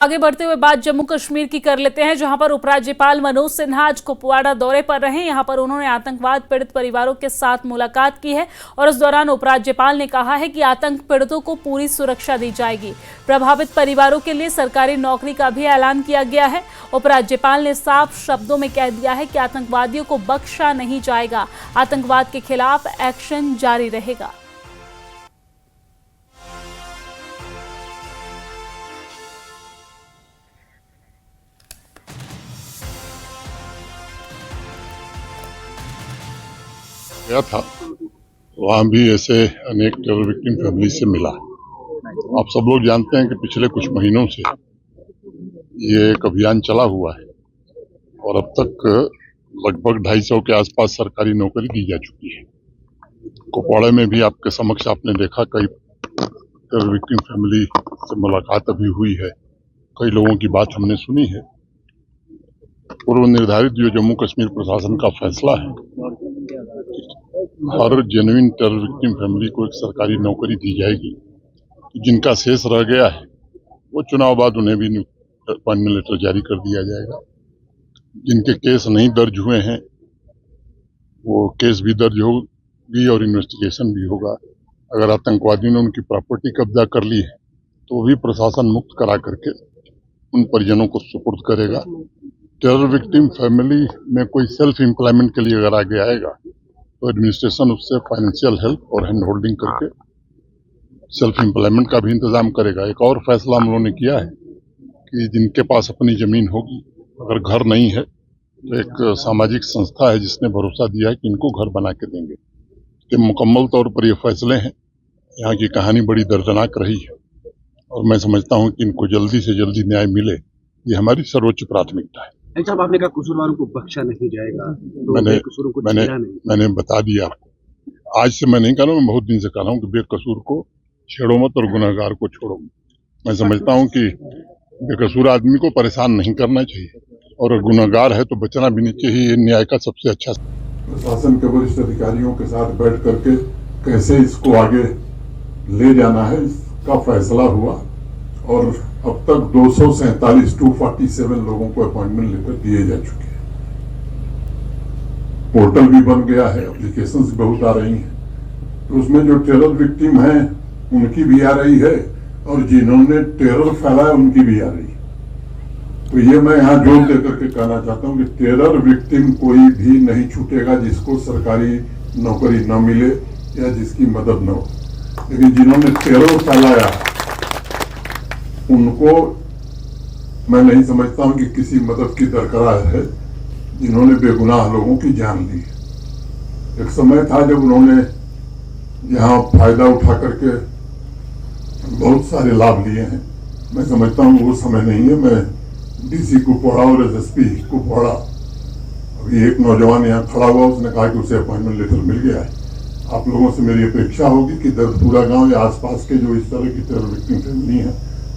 आगे बढ़ते हुए बात जम्मू कश्मीर की कर लेते हैं, जहां पर उपराज्यपाल मनोज सिन्हा आज कुपवाड़ा दौरे पर रहे। यहां पर उन्होंने आतंकवाद पीड़ित परिवारों के साथ मुलाकात की है और इस दौरान उपराज्यपाल ने कहा है कि आतंक पीड़ितों को पूरी सुरक्षा दी जाएगी। प्रभावित परिवारों के लिए सरकारी नौकरी का भी ऐलान किया गया है। उपराज्यपाल ने साफ शब्दों में कह दिया है कि आतंकवादियों को बख्शा नहीं जाएगा। आतंकवाद के खिलाफ एक्शन जारी रहेगा। गया था, वहाँ भी ऐसे अनेक टेरर विक्टिम फैमिली से मिला। आप सब लोग जानते हैं कि पिछले कुछ महीनों से ये एक अभियान चला हुआ है और अब तक लगभग 250 के आसपास सरकारी नौकरी दी जा चुकी है। कुपवाड़ा में भी आपके समक्ष आपने देखा, कई टेरर विक्टिम फैमिली से मुलाकात अभी हुई है, कई लोगों की बात हमने सुनी है। पूर्व निर्धारित जो जम्मू कश्मीर प्रशासन का फैसला है, हर जेन्युइन टेरर विक्टिम फैमिली को एक सरकारी नौकरी दी जाएगी। जिनका शेष रह गया है वो चुनाव बाद उन्हें भी अपॉइंटमेंट लेटर जारी कर दिया जाएगा। जिनके केस नहीं दर्ज हुए हैं वो केस भी दर्ज होगी और इन्वेस्टिगेशन भी होगा। अगर आतंकवादियों ने उनकी प्रॉपर्टी कब्जा कर ली है तो वो भी प्रशासन मुक्त करा करके उन परिजनों को सुपुर्द करेगा। टेरर विक्टिम फैमिली में कोई सेल्फ एम्प्लॉयमेंट के लिए अगर आगे आएगा तो एडमिनिस्ट्रेशन उससे फाइनेंशियल हेल्प और हैंड होल्डिंग करके सेल्फ एम्प्लॉयमेंट का भी इंतजाम करेगा। एक और फैसला हम लोगों ने किया है कि जिनके पास अपनी जमीन होगी, अगर घर नहीं है तो एक सामाजिक संस्था है जिसने भरोसा दिया है कि इनको घर बना के देंगे। ये मुकम्मल तौर पर ये फैसले हैं। यहाँ की कहानी बड़ी दर्दनाक रही है और मैं समझता हूँ कि इनको जल्दी से जल्दी न्याय मिले, ये हमारी सर्वोच्च प्राथमिकता है। साहब, आपने कहा कसूरवारों को बख्शा नहीं जाएगा, तो मैंने बता दिया आपको। आज से मैं नहीं कह रहा हूँ, मैं बहुत दिन से कह रहा हूँ कि बेकसूर को छेड़ो मत और गुनहगार को छोड़ो मत। मैं समझता हूँ कि बेकसूर आदमी को परेशान नहीं करना चाहिए और गुनहगार है तो बचना भी नहीं चाहिए। ये न्याय का सबसे अच्छा। प्रशासन के वरिष्ठ अधिकारियों के साथ बैठ करके कैसे इसको आगे ले जाना है इसका फैसला हुआ और अब तक 247 लोगों को अपॉइंटमेंट लेटर दिए जा चुके हैं। पोर्टल भी बन गया है, एप्लीकेशंस बहुत आ रही हैं, तो उसमें जो टेरर विक्टिम हैं उनकी भी आ रही है और जिन्होंने टेरर फैलाया उनकी भी आ रही है। तो ये मैं यहाँ जोर देकर के कहना चाहता हूँ कि टेरर विक्टिम कोई भी नहीं छूटेगा जिसको सरकारी नौकरी न मिले या जिसकी मदद न हो। लेकिन जिन्होंने टेरर फैलाया उनको मैं नहीं समझता हूं कि किसी मदद की दरकार है, जिन्होंने बेगुनाह लोगों की जान ली है। एक समय था जब उन्होंने यहाँ फायदा उठा करके बहुत सारे लाभ लिए हैं। मैं समझता हूँ वो समय नहीं है। मैं डीसी कुपवाड़ा और एसएसपी कुपवाड़ा, अभी एक नौजवान यहाँ खड़ा हुआ, उसने कहा कि उसे अपॉइंटमेंट लेटर मिल गया है। आप लोगों से मेरी अपेक्षा होगी कि दर्दपुरा गांव या आसपास के जो इस तरह की टेरर विक्टिम फैमिली है,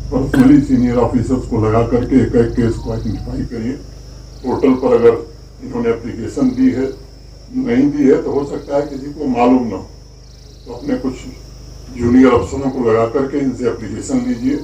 पर्सनली सीनियर ऑफिसर्स को लगा करके एक एक केस को आइडेंटिफाई करिए। पोर्टल पर अगर इन्होंने एप्लीकेशन दी है, नहीं दी है, तो हो सकता है किसी को मालूम ना हो, तो अपने कुछ जूनियर अफसरों को लगा करके इनसे एप्लीकेशन लीजिए